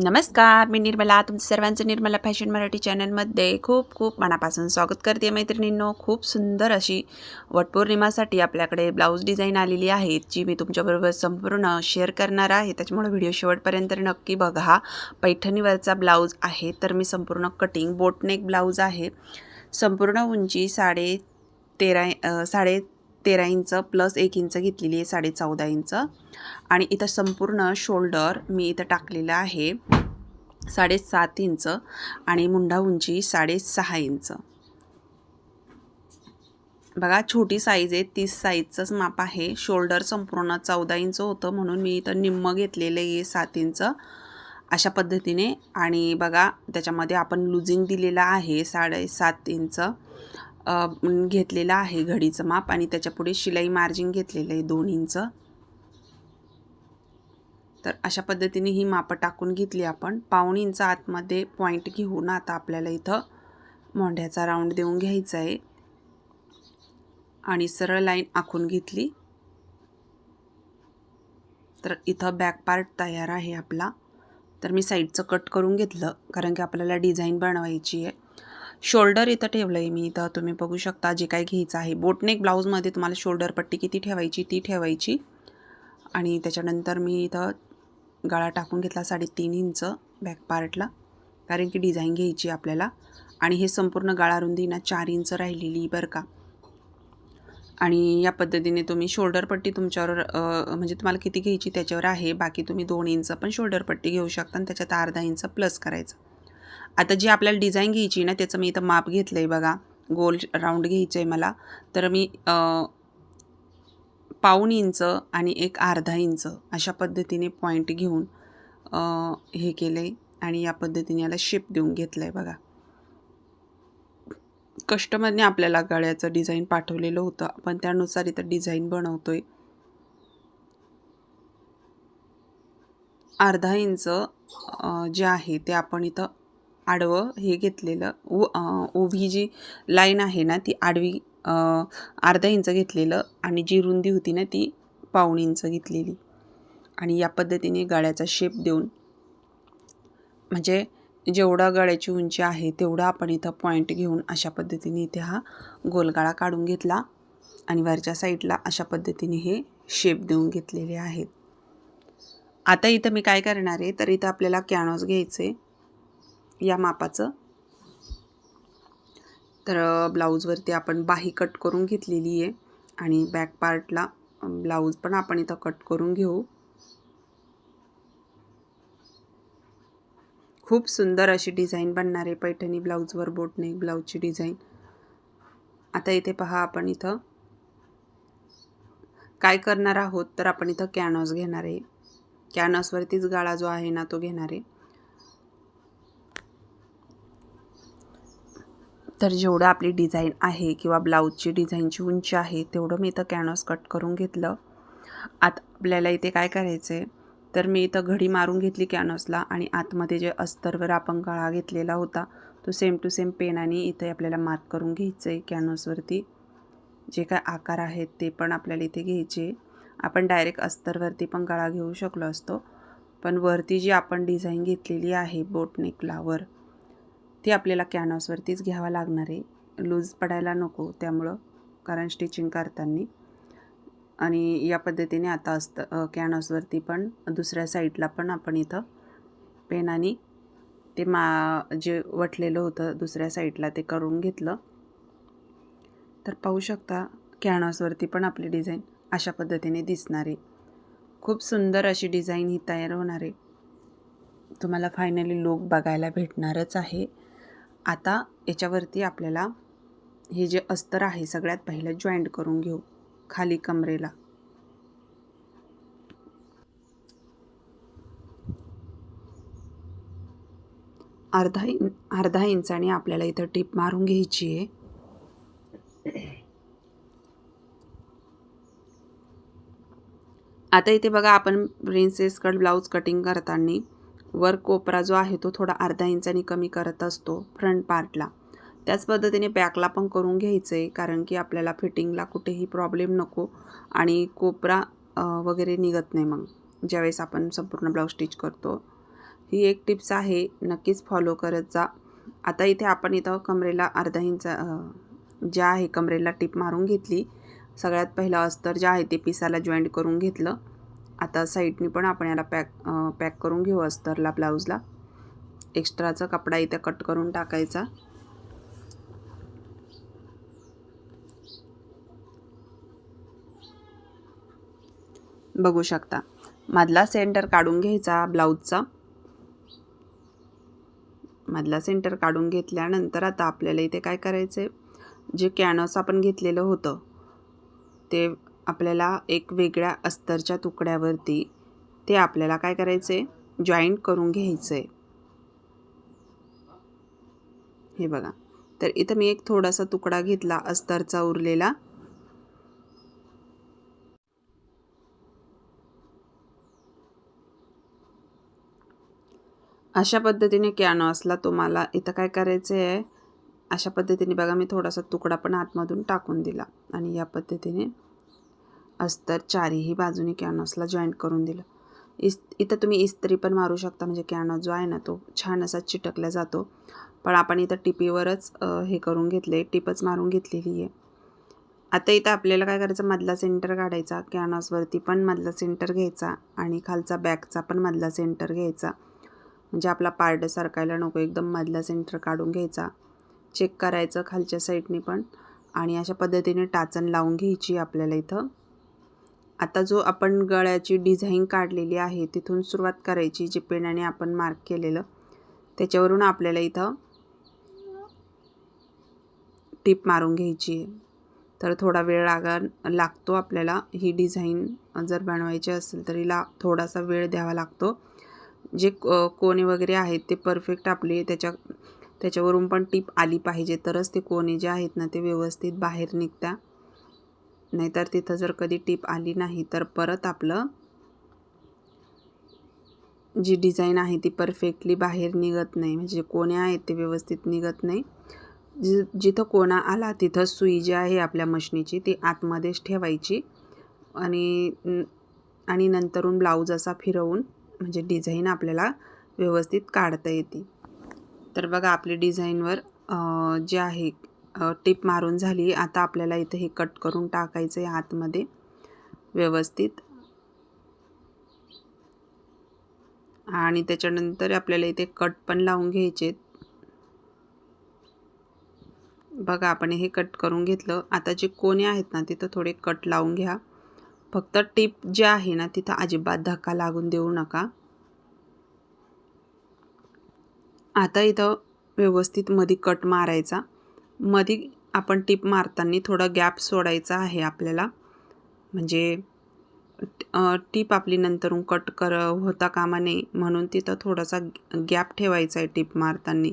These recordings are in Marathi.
नमस्कार, मी निर्मला. तुमचं सर्वांचं निर्मला फॅशन मराठी चॅनलमध्ये खूप खूप मनापासून स्वागत करते. मैत्रिणींनो, खूप सुंदर अशी वटपौर्णिमासाठी आपल्याकडे ब्लाऊज डिझाईन आलेली आहे, जी मी तुमच्याबरोबर संपूर्ण शेअर करणार आहे. त्याच्यामुळे व्हिडिओ शेवटपर्यंत नक्की बघा. पैठणीवरचा ब्लाऊज आहे, तर मी संपूर्ण कटिंग बोटनेक ब्लाऊज आहे. संपूर्ण उंची 13.5 इंच प्लस 1 इंच घेतलेली आहे, 14.5 इंच. आणि इथं संपूर्ण शोल्डर मी इथं टाकलेलं आहे 7.5 इंच आणि मुंडा उंची 6.5 इंच. बघा, छोटी साईज आहे, 30 साईजचंच माप आहे. शोल्डर संपूर्ण 14 इंच होतं, म्हणून मी इथं निम्म घेतलेलं आहे 7 इंच अशा पद्धतीने. आणि बघा, त्याच्यामध्ये आपण लुजिंग दिलेला आहे 7.5 इंच घेतलेलं आहे घडीचं माप, आणि त्याच्यापुढे शिलाई मार्जिन घेतलेलं आहे 2 इंच. तर अशा पद्धतीने ही मापं टाकून घेतली आपण. 1.5 इंच आतमध्ये पॉईंट घेऊन आता आपल्याला इथं मोंढ्याचा राऊंड देऊन घ्यायचा आहे आणि सरळ लाईन आखून घेतली. तर इथं बॅक पार्ट तयार आहे आपला. तर मी साईडचं कट करून घेतलं, कारण की आपल्याला डिझाईन बनवायची आहे. शोल्डर इथं ठेवलं आहे मी. इथं तुम्ही बघू शकता जे काय घ्यायचं आहे. बोटनेक ब्लाऊजमध्ये तुम्हाला शोल्डर पट्टी किती ठेवायची ती ठेवायची. आणि त्याच्यानंतर मी इथं गळा टाकून घेतला 3.5 इंच बॅक पार्टला, कारण की डिझाईन घ्यायची आपल्याला. आणि हे संपूर्ण गळा रुंदी ना 4 इंच राहिलेली बरं का. आणि या पद्धतीने तुम्ही शोल्डर पट्टी तुमच्यावर म्हणजे तुम्हाला किती घ्यायची त्याच्यावर आहे. बाकी तुम्ही 2 इंच पण शोल्डर पट्टी घेऊ शकता आणि त्याच्यात अर्धा इंच प्लस करायचं. आता जी आपल्याला डिझाईन घ्यायची ना, त्याचं मी इथं माप घेतलं आहे बघा. गोल राऊंड घ्यायचं आहे मला. तर मी 1.5 इंच आणि एक अर्धा इंच अशा पद्धतीने पॉईंट घेऊन हे केलं आहे आणि या पद्धतीने याला शेप देऊन घेतलं आहे बघा. कस्टमरने आपल्याला गळ्याचं डिझाईन पाठवलेलं होतं, आपण त्यानुसार इथं डिझाईन बनवतोय. अर्धा इंच जे आहे ते आपण इथं आडवं हे घेतलेलं, उभी जी लाईन आहे ना ती आडवी अर्धा इंच घेतलेलं, आणि जी रुंदी होती ना ती 1.5 इंच घेतलेली. आणि या पद्धतीने गळ्याचा शेप देऊन, म्हणजे जेवढा गळ्याची उंची आहे तेवढा आपण इथं पॉईंट घेऊन अशा पद्धतीने इथे हा गोलगळा काढून घेतला आणि वरच्या साईडला अशा पद्धतीने हे शेप देऊन घेतलेले आहेत. आता इथं मी काय करणार आहे, तर इथं आपल्याला कॅनव्हास घ्यायचे या मापाचं. तर ब्लाऊजवरती आपण बाही कट करून घेतलेली आहे आणि बॅक पार्टला ब्लाऊज पण आपण इथं कट करून घेऊ. खूप सुंदर अशी डिझाईन बनणार आहे पैठणी ब्लाऊजवर, बोटनेक ब्लाऊजची डिझाईन. आता इथे पहा, आपण इथं काय करणार आहोत, तर आपण इथं कॅनव्हास घेणार आहे. कॅनव्हासवरतीच गळा जो आहे ना तो घेणार आहे. तर जेवढं आपली डिझाईन आहे किंवा ब्लाऊजची डिझाईनची उंची आहे तेवढं मी इथं कॅनव्हास कट करून घेतलं. आता आपल्याला इथे काय करायचं आहे, तर मी इथं घडी मारून घेतली कॅनव्हासला, आणि आतमध्ये जे अस्तरवर आपण गळा घेतलेला होता तो सेम टू सेम पेनाने इथे आपल्याला मार्क करून घ्यायचं आहे. कॅनव्हासवरती जे काय आकार आहेत ते पण आपल्याला इथे घ्यायचे. आपण डायरेक्ट अस्तरवरती पण गळा घेऊ शकलो असतो, पण वरती जी आपण डिझाईन घेतलेली आहे बोटनेकला वर, ती आपल्याला कॅनव्हासवरतीच घ्यावा लागणार आहे. लूज पडायला नको त्यामुळं, कारण स्टिचिंग करताना. आणि या पद्धतीने आता कॅनव्हासवरती पण दुसऱ्या साईडला पण आपण इथं पेनाने ते जे वटलेलं होतं दुसऱ्या साईडला ते करून घेतलं. तर पाहू शकता कॅनव्हासवरती पण आपली डिझाईन अशा पद्धतीने दिसणार आहे. खूप सुंदर अशी डिझाईन ही तयार होणार आहे. तुम्हाला फायनली लुक बघायला भेटणारच आहे. आता याच्यावरती आपल्याला हे जे अस्तर आहे सगळ्यात पहिलं जॉईंट करून घेऊ खाली कमरेला. अर्धा इंचाने आपल्याला इथं टिप मारून घ्यायची आहे. आता इथे बघा, आपण प्रिन्सेस कट ब्लाऊज कटिंग करताना वर कोपरा जो आहे तो थोडा अर्धा इंचाने कमी करत असतो फ्रंट पार्टला. त्याच पद्धतीने बॅकला पण करून घ्यायचं आहे, कारण की आपल्याला फिटिंगला कुठेही प्रॉब्लेम नको आणि कोपरा वगैरे निघत नाही मग ज्यावेळेस आपण संपूर्ण ब्लाऊज स्टिच करतो. ही एक टिप्स आहे, नक्कीच फॉलो करत जा. आता इथे आपण इथं कमरेला अर्धा इंच ज्या आहे कमरेला टिप मारून घेतली. सगळ्यात पहिलं अस्तर जे आहे ते पिसाला जॉईंट करून घेतलं. आता साईडनी पण आपण याला पॅक करून घेऊ अस्तरला, ब्लाऊजला. एक्स्ट्राचा कपडा इथे कट करून टाकायचा. बघू शकता मधला सेंटर काढून घ्यायचा ब्लाऊजचा. मधला सेंटर काढून घेतल्यानंतर आता आपल्याला इथे काय करायचं आहे, जे कॅनव्हास आपण घेतलेलं होतं ते आपल्याला एक वेगळ्या अस्तरच्या तुकड्यावरती ते आपल्याला काय करायचं आहे, जॉईंट करून घ्यायचं आहे. हे बघा, तर इथं मी एक थोडासा तुकडा घेतला अस्तरचा उरलेला. अशा पद्धतीने कॅनव्हासला तुम्हाला इथं काय करायचं आहे, अशा पद्धतीने बघा मी थोडासा तुकडा पण आतमधून टाकून दिला आणि या पद्धतीने अस्तर चारही बाजूने कॅनव्हासला जॉईंट करून दिलं. इथं तुम्ही इस्त्री पण मारू शकता, म्हणजे कॅनव्हास जो आहे ना तो छान असा चिटकला जातो. पण आपण इथं टिपीवरच हे करून घेतले, टिपच मारून घेतलेली आहे. आता इथं आपल्याला काय करायचं, मधला सेंटर काढायचा, कॅनव्हासवरती पण मधला सेंटर घ्यायचा आणि खालचा बॅकचा पण मधला सेंटर घ्यायचा. म्हणजे आपला पार्ट सरकायला नको, एकदम मधला सेंटर काढून घ्यायचा. चेक करायचं खालच्या साईडने पण आणि अशा पद्धतीने टाचण लावून घ्यायची आपल्याला इथं. आता जो आपण गळ्याची डिझाईन काढलेली आहे तिथून सुरुवात करायची. जे पेनाने आपण मार्क केलेलं त्याच्यावरून आपल्याला इथं टिप मारून घ्यायची आहे. तर थोडा वेळ लागतो आपल्याला. ही डिझाईन जर बनवायची असेल तरी थोडासा वेळ द्यावा लागतो. जे कोणे वगैरे आहेत ते परफेक्ट आपले त्याच्यावरून पण टिप आली पाहिजे, तरच ते कोणे जे आहेत ना ते व्यवस्थित बाहेर निघता. नाहीतर तिथं जर कधी टिप आली नाही तर परत आपलं जी डिझाईन आहे ती परफेक्टली बाहेर निघत नाही, म्हणजे कोणे आहेत ते व्यवस्थित निघत नाही. जिथं कोणा आला तिथं सुई जी आहे आपल्या मशनीची ती आतमध्येच ठेवायची आणि नंतरून ब्लाऊज असा फिरवून म्हणजे डिझाईन आपल्याला व्यवस्थित काढता येते. तर बघा आपली डिझाईनवर जे आहे टिप मारून झाली. आता आपल्याला इथे हे कट करून टाकायचं आहे आतमध्ये व्यवस्थित. आणि त्याच्यानंतर आपल्याला इथे कट पण लावून घ्यायचे. बघा आपण हे कट करून घेतलं. आता जे कोणे आहेत ना तिथं थोडे कट लावून घ्या. फक्त टिप जे आहे ना तिथं अजिबात धक्का लागून देऊ नका. आता इथं व्यवस्थित मध्ये कट मारायचा. मध्ये आपण टिप मारताना थोडा गॅप सोडायचा आहे आपल्याला, म्हणजे टिप आपली नंतरून कट होता कामा नये म्हणून तिथं थोडासा गॅप ठेवायचा आहे. टिप मारताना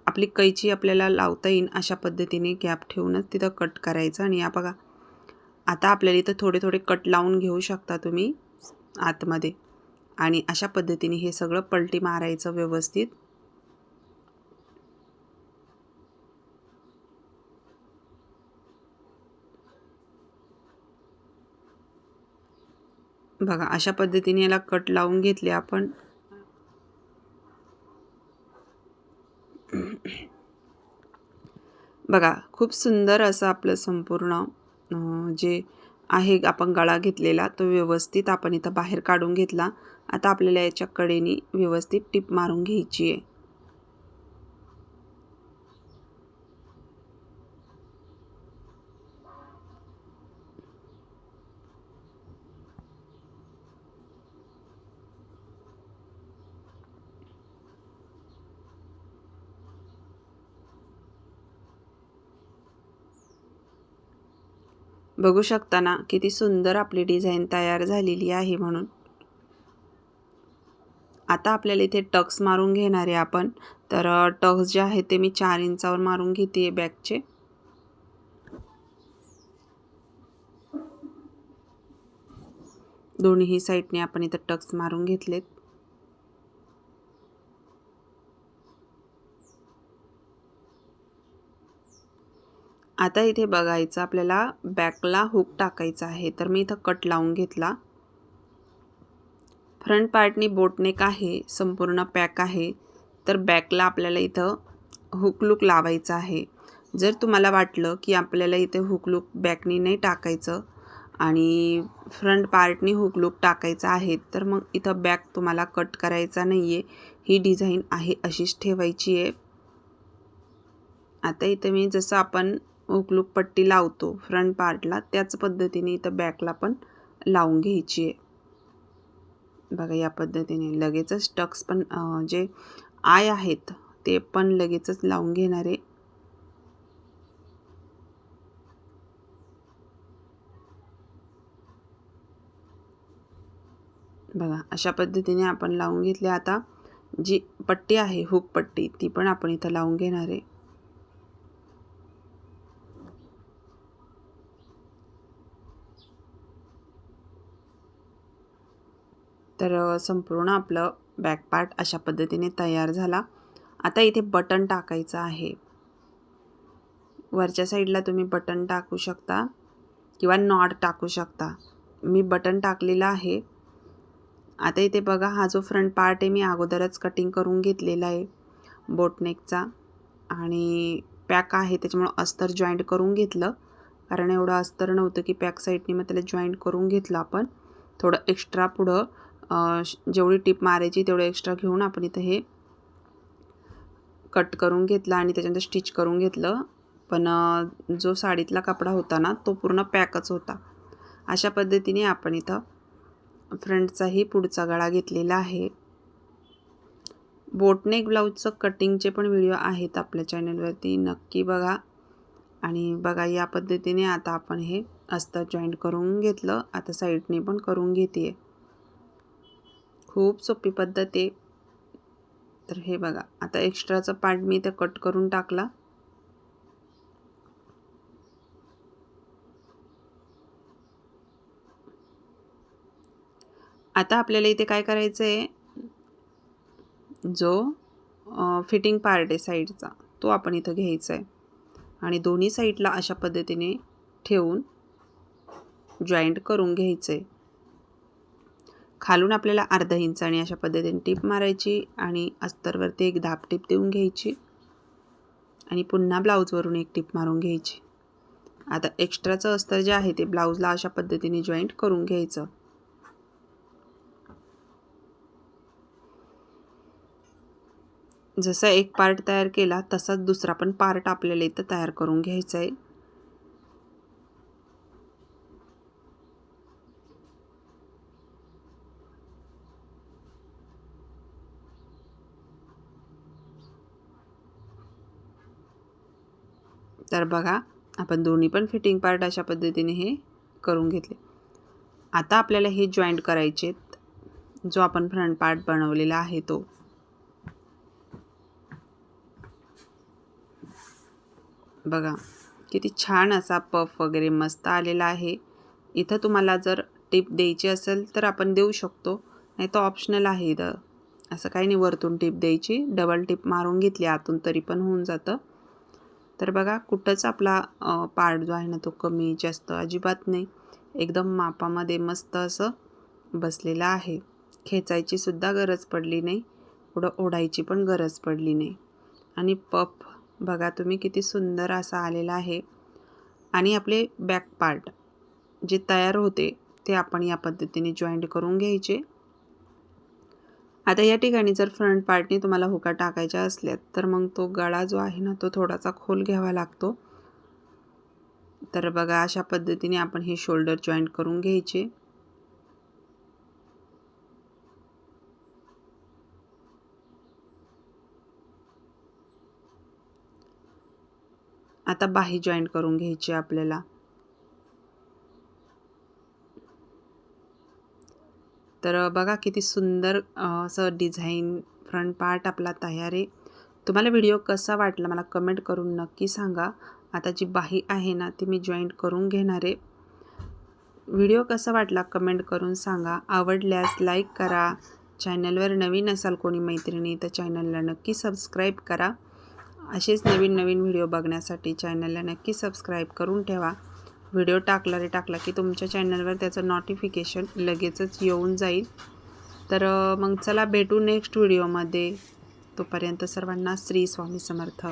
आपली कैची आपल्याला लावता येईल अशा पद्धतीने गॅप ठेवूनच तिथं कट करायचं. आणि या बघा आता आपल्याला इथं थोडे थोडे कट लावून घेऊ शकता तुम्ही आतमध्ये. आणि अशा पद्धतीने हे सगळं पलटी मारायचं व्यवस्थित. बघा अशा पद्धतीने याला कट लावून घेतले आपण. बघा खूप सुंदर असं आपलं संपूर्ण जे आहे आपण गळा घेतलेला तो व्यवस्थित आपण इथं बाहेर काढून घेतला. आता आपल्याला याच्या कडेने व्यवस्थित टिप मारून घ्यायची आहे. बघू शकता ना किती सुंदर आपली डिझाईन तयार झालेली आहे. म्हणून आता आपल्याला इथे टक्स मारून घेणार आहे आपण. तर टक्स जे आहे ते मी 4 इंचावर मारून घेते बॅकचे. दोन्ही साईडने आपण इथे टक्स मारून घेतलेत. आता इथे बघायचं आपल्याला बॅकला हुक टाकायचा आहे. तर मी इथं कट लावून घेतला. फ्रंट पार्टनी बोटनेक आहे, संपूर्ण पॅक आहे. तर बॅकला आपल्याला इथं हुक लूक लावायचा आहे. जर तुम्हाला वाटलं की आपल्याला इथे हुक लूक बॅकनी नाही टाकायचं आणि फ्रंट पार्टनी हुक लूक टाकायचा आहे, तर मग इथं बॅक तुम्हाला कट करायचा नाही आहे. ही डिझाईन आहे अशीच ठेवायची आहे. आता इथं मी जसं आपण हुक लूक पट्टी लावतो फ्रंट पार्टला, त्याच पद्धतीने इथं बॅकला पण लावून घ्यायची आहे. बघा या पद्धतीने लगेचच टक्स पण जे आय आहेत ते पण लगेचच लावून घेणार आहे. बघा अशा पद्धतीने आपण लावून घेतले. आता जी पट्टी आहे हुक पट्टी ती पण आपण इथं लावून घेणार आहे. तर संपूर्ण आपलं बॅक पार्ट अशा पद्धतीने तयार झाला. आता इथे बटन टाकायचं आहे. वरच्या साईडला तुम्ही बटन टाकू शकता किंवा नॉट टाकू शकता. मी बटन टाकलेला आहे. आता इथे बघा हा जो फ्रंट पार्ट आहे मी अगोदरच कटिंग करून घेतलेला आहे बोटनेकचा आणि पॅक आहे त्याच्यामुळे अस्तर जॉईंट करून घेतलं. कारण एवढं अस्तर नव्हतं की पॅक साईडने, मग त्याला जॉईंट करून घेतलं आपण. थोडं एक्स्ट्रा पुढं जेवढी टिप मारायची तेवढं एक्स्ट्रा घेऊन आपण इथं हे कट करून घेतलं आणि त्याच्यानंतर स्टिच करून घेतलं. पण जो साडीतला कपडा होता ना तो पूर्ण पॅकच होता. अशा पद्धतीने आपण इथं फ्रंटचाही पुढचा गळा घेतलेला आहे. बोटनेक ब्लाऊजचं कटिंगचे पण व्हिडिओ आहेत आपल्या चॅनलवरती, नक्की बघा. आणि बघा या पद्धतीने आता आपण हे अस्तर जॉईंट करून घेतलं. आता साईडने पण करून घेते. खूप सोपी पद्धत आहे. तर हे बघा आता एक्स्ट्राचा पार्ट मी इथे कट करून टाकला. आता आपल्याला इथे काय करायचं आहे, जो फिटिंग पार्ट आहे साईडचा तो आपण इथं घ्यायचा आहे आणि दोन्ही साईडला अशा पद्धतीने ठेवून जॉईंट करून घ्यायचं आहे. खालून आपल्याला अर्धा इंचाने अशा पद्धतीने टिप मारायची आणि अस्तरवरती एक दाब टिप देऊन घ्यायची आणि पुन्हा ब्लाऊजवरून एक टिप मारून घ्यायची. आता एक्स्ट्राचं अस्तर जे आहे ते ब्लाऊजला अशा पद्धतीने जॉईंट करून घ्यायचं. जसा एक पार्ट तयार केला तसाच दुसरा पण पार्ट आपल्याला इथं तयार करून घ्यायचा आहे. तर बघा आपण दोन्ही पण फिटिंग पार्ट अशा पद्धतीने हे करून घेतले. आता आपल्याला हे जॉईंट करायचे, जो आपण फ्रंट पार्ट बनवलेला आहे तो. बघा किती छान असा पफ वगैरे मस्त आलेला आहे. इथं तुम्हाला जर टिप द्यायची असेल तर आपण देऊ शकतो, नाही तर ऑप्शनल आहे. इथं असं काही नाही वरतून टिप द्यायची, डबल टिप मारून घेतली आतून तरी पण होऊन जातं. तर बघा कुठंच आपला पार्ट जो आहे ना तो कमी जास्त अजिबात नाही, एकदम मापामध्ये मस्त असं बसलेला आहे. खेचायची सुद्धा गरज पडली नाही, पुढं ओढायची पण गरज पडली नाही. आणि पफ बघा तुम्ही किती सुंदर असा आलेला आहे. आणि आपले बॅक पार्ट जे तयार होते ते आपण या पद्धतीने जॉईंट करून घ्यायचे. आता या ठिकाणी जर फ्रंट पार्टने तुम्हाला हुका टाकायच्या असल्यात तर मग तो गळा जो आहे ना तो थोडासा खोल घ्यावा लागतो. तर बघा अशा पद्धतीने आपण हे शोल्डर जॉईंट करून घ्यायचे. आता बाही जॉईंट करून घ्यायची आपल्याला. तर बघा किती सुंदर असं डिझाईन फ्रंट पार्ट आपला तयार आहे. तुम्हाला व्हिडिओ कसा वाटला मला कमेंट करून नक्की सांगा. आता जी बाही आहे ना ती मी जॉईंट करून घेणार आहे. व्हिडिओ कसा वाटला कमेंट करून सांगा. आवडल्यास लाईक करा. चॅनलवर नवीन असाल कोणी मैत्रिणी तर चॅनलला नक्की सबस्क्राईब करा. असेच नवीन नवीन व्हिडिओ बघण्यासाठी चॅनलला नक्की सबस्क्राईब करून ठेवा. व्हिडिओ टाकला की तुमच्या चॅनलवर त्याचं नोटिफिकेशन लगेचच येऊन जाईल. तर मग चला भेटू नेक्स्ट व्हिडिओमध्ये. तोपर्यंत सर्वांना श्री स्वामी समर्थ.